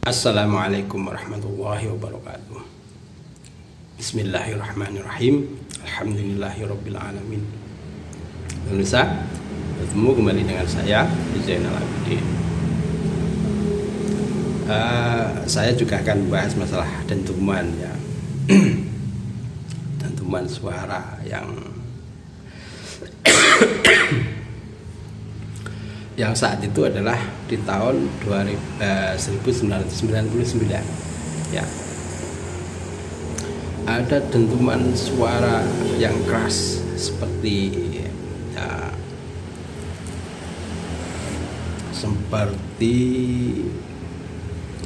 Assalamualaikum warahmatullahi wabarakatuh. Bismillahirrahmanirrahim. Alhamdulillahirabbil alamin. Pemirsa, bertemu kembali dengan saya Zainal Abidin. Saya juga akan membahas masalah dentuman ya. Dentuman suara yang saat itu adalah di tahun 1999 ya. Ada dentuman suara yang keras seperti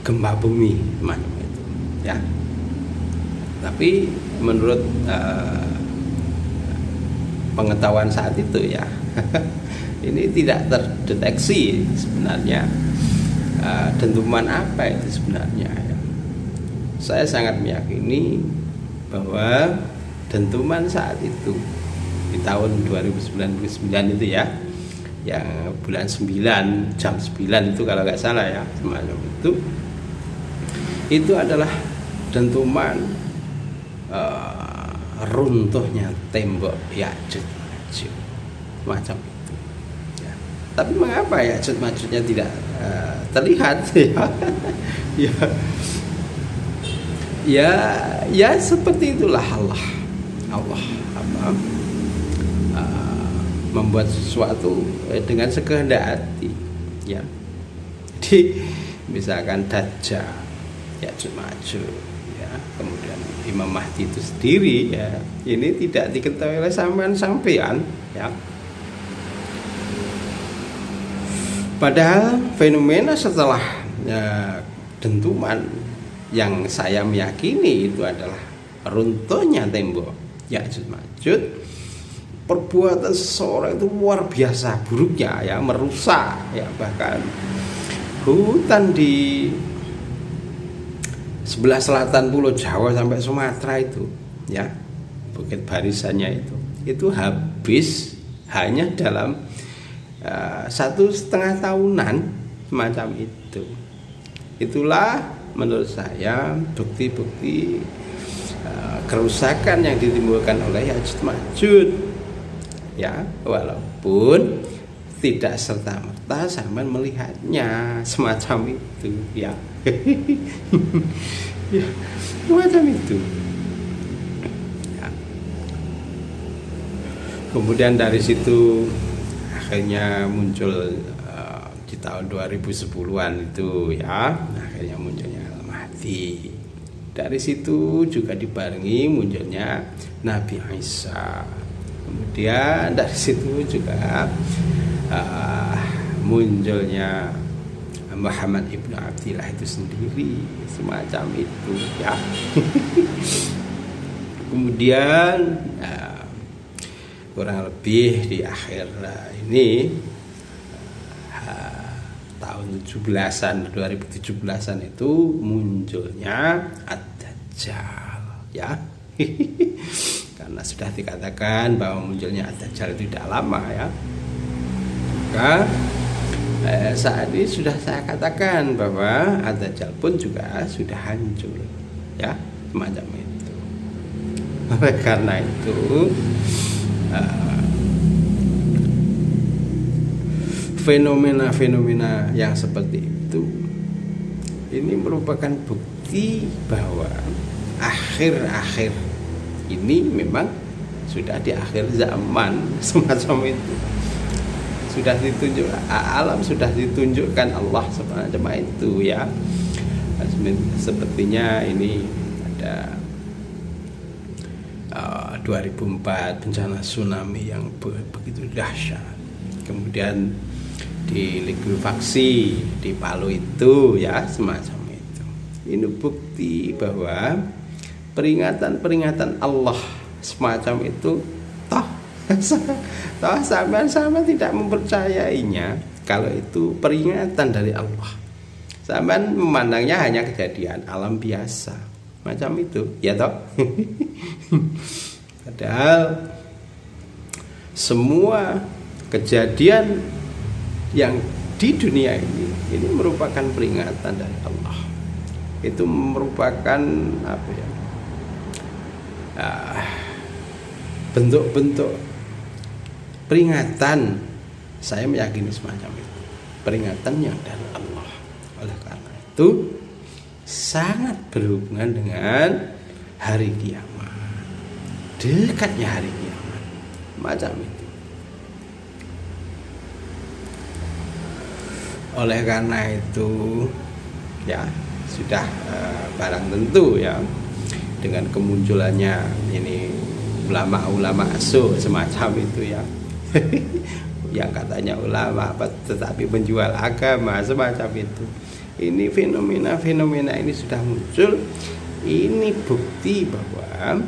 gempa bumi macam itu ya. Tapi menurut pengetahuan saat itu ya ini tidak terdeteksi sebenarnya dentuman apa itu sebenarnya ya. Saya sangat meyakini bahwa dentuman saat itu di tahun 2099 itu ya, yang bulan 9 jam 9 itu kalau nggak salah ya, semacam itu adalah dentuman runtuhnya tembok Ya'juj Ma'juj macam itu ya. Tapi mengapa Ya'juj Ma'jujnya tidak terlihat ya seperti itulah Allah membuat sesuatu dengan sekehendak hati ya. Jadi misalkan Dajjal, Ya'juj Ma'juj ya, kemudian Imam Mahdi itu sendiri ya, ini tidak diketahui oleh sampean ya. Padahal fenomena setelah dentuman yang saya meyakini itu adalah runtuhnya tembok Ya'juj Ma'juj, perbuatan seseorang itu luar biasa buruknya ya, merusak ya, bahkan hutan di sebelah selatan Pulau Jawa sampai Sumatera itu ya, bukit barisannya itu habis hanya dalam 1,5 tahunan semacam itu. Itulah menurut saya bukti-bukti kerusakan yang ditimbulkan oleh Ya'juj Ma'juj ya, walaupun tidak serta-merta sampean melihatnya semacam itu ya. Ya, semacam itu ya. Kemudian dari situ akhirnya muncul di tahun 2010-an itu ya, akhirnya munculnya Al-Mahdi. Dari situ juga dibarengi munculnya Nabi Isa. Kemudian dari situ juga munculnya Muhammad ibnu Abdillah itu sendiri semacam itu ya. Kemudian kurang lebih di akhir ini tahun 2017-an itu munculnya Ad-Dajjal ya. Karena sudah dikatakan bahwa munculnya Ad-Dajjal itu tidak lama ya, maka saat ini sudah saya katakan bahwa Ad-Dajjal pun juga sudah hancur ya, semacam itu. Karena itu fenomena-fenomena yang seperti itu ini merupakan bukti bahwa akhir-akhir ini memang sudah di akhir zaman semacam itu. Sudah ditunjuk alam, sudah ditunjukkan Allah semacam itu ya. Sepertinya ini ada 2004 bencana tsunami yang begitu dahsyat. Kemudian di likuifaksi di Palu itu ya, semacam itu. Ini bukti bahwa peringatan-peringatan Allah semacam itu toh sampean tidak mempercayainya kalau itu peringatan dari Allah. Sampean memandangnya hanya kejadian alam biasa macam itu ya toh. Padahal semua kejadian yang di dunia ini merupakan peringatan dari Allah itu merupakan apa ya, bentuk-bentuk peringatan. Saya meyakini semacam itu, peringatan yang dari Allah. Oleh karena itu sangat berhubungan dengan hari kiamat, dekatnya hari kiamat, macam itu. Oleh karena itu ya sudah barang tentu ya, dengan kemunculannya ini ulama-ulama asuk semacam itu ya yang katanya ulama tetapi penjual agama semacam itu. Ini fenomena ini sudah muncul. Ini bukti bahwa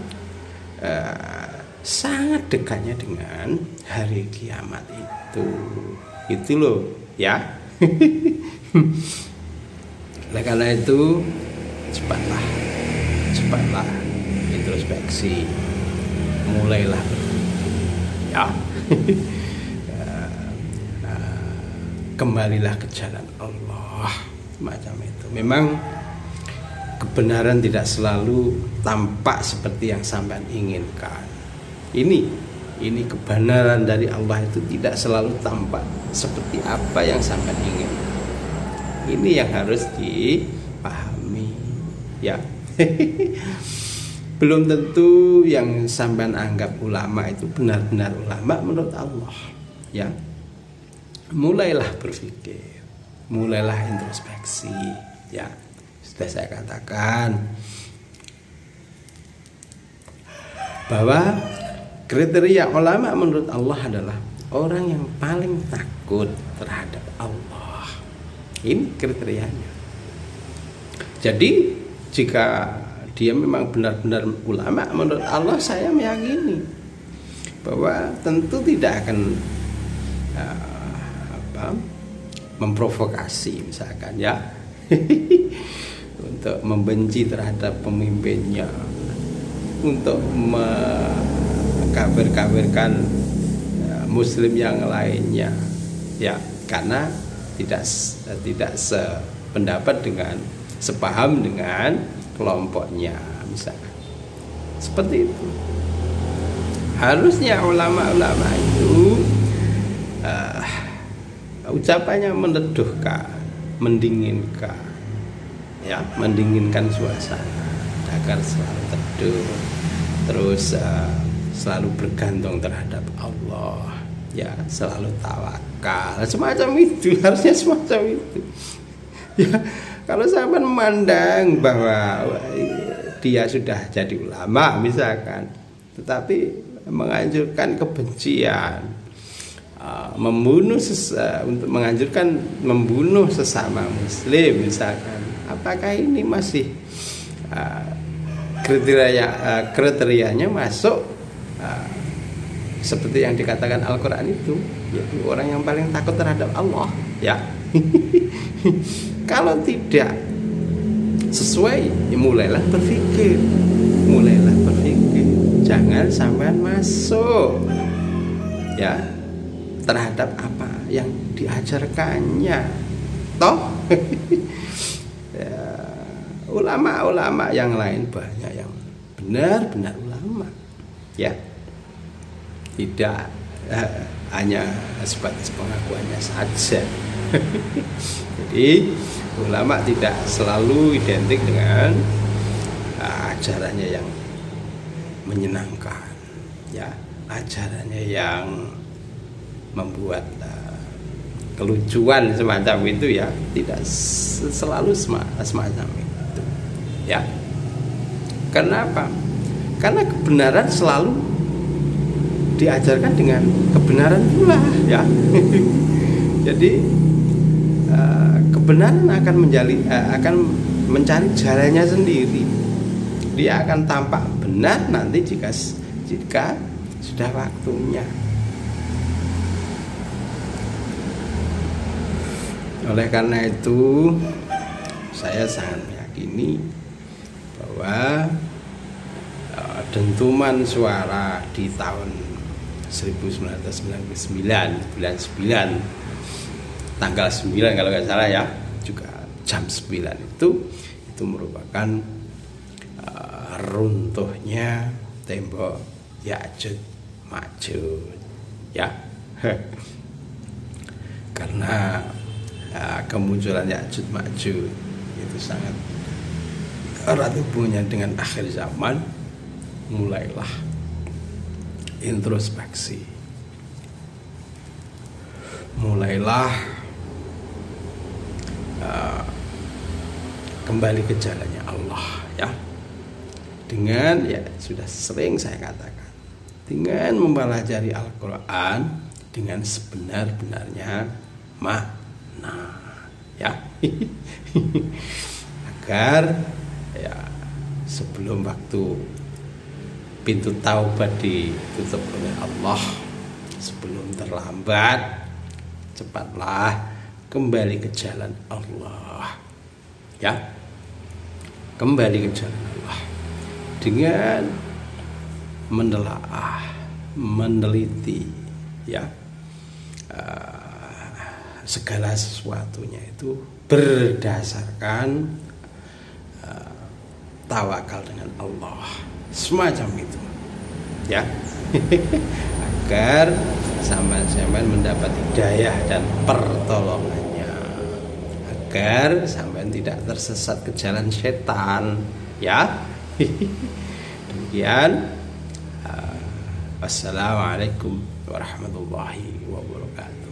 sangat dekatnya dengan hari kiamat itu loh ya. Oleh karena itu cepatlah introspeksi, mulailah ya. Kembalilah ke jalan Allah, macam itu. Memang kebenaran tidak selalu tampak seperti yang sampean inginkan. Ini kebenaran dari Allah itu tidak selalu tampak seperti apa yang sampean inginkan. Ini yang harus dipahami ya. Belum tentu yang sampean anggap ulama itu benar-benar ulama menurut Allah ya. Mulailah berpikir, mulailah introspeksi ya. Sudah saya katakan bahwa kriteria ulama menurut Allah adalah orang yang paling takut terhadap Allah. Ini kriterianya. Jadi jika dia memang benar-benar ulama menurut Allah, saya meyakini bahwa tentu tidak akan memprovokasi misalkan ya untuk membenci terhadap pemimpinnya, untuk mengkafir-kafirkan muslim yang lainnya ya, karena tidak sependapat dengan, sepaham dengan kelompoknya misalkan. Seperti itu. Harusnya ulama-ulama itu ucapannya meneduhkan, mendinginkan ya, mendinginkan suasana agar selalu teduh, terus selalu bergantung terhadap Allah ya, selalu tawakal, semacam itu. Harusnya semacam itu ya. Kalau saya memandang bahwa dia sudah jadi ulama misalkan, tetapi menganjurkan kebencian, untuk menganjurkan membunuh sesama muslim misalkan, apakah ini masih kriterianya masuk seperti yang dikatakan Al-Quran itu, yaitu orang yang paling takut terhadap Allah ya. Kalau tidak sesuai ya mulailah berpikir, jangan sampai masuk ya terhadap apa yang diajarkannya toh. Ya, ulama-ulama yang lain banyak yang benar-benar ulama ya, tidak hanya sebatas pengakuannya saja. Jadi ulama tidak selalu identik dengan ajarannya yang menyenangkan ya, ajarannya yang membuat kelucuan semacam itu ya, tidak selalu semacam itu ya. Kenapa? Karena kebenaran selalu diajarkan dengan kebenaran pula ya. Jadi kebenaran akan mencari jalannya sendiri. Dia akan tampak benar nanti jika sudah waktunya. Oleh karena itu saya sangat meyakini bahwa dentuman suara di tahun 1999 bulan 9 tanggal 9 kalau nggak salah ya, juga jam 9 itu itu merupakan runtuhnya tembok Ya'juj Ma'juj, ya. Karena kemunculan Ya'juj Ma'juj itu sangat erat hubungannya dengan akhir zaman. Mulailah introspeksi, mulailah kembali ke jalannya Allah, ya. Dengan, ya sudah sering saya katakan, dengan mempelajari Al-Quran dengan sebenar-benarnya makna, ya. Agar ya sebelum waktu pintu taubat ditutup oleh Allah, sebelum terlambat, cepatlah kembali ke jalan Allah, ya. Kembali ke jalan Allah dengan menelaah, meneliti, ya, segala sesuatunya itu berdasarkan tawakal dengan Allah, semacam itu, ya. Agar sampean mendapat hidayah dan pertolongannya, agar sampean tidak tersesat ke jalan setan, ya. Demikian. Wassalamualaikum warahmatullahi wabarakatuh.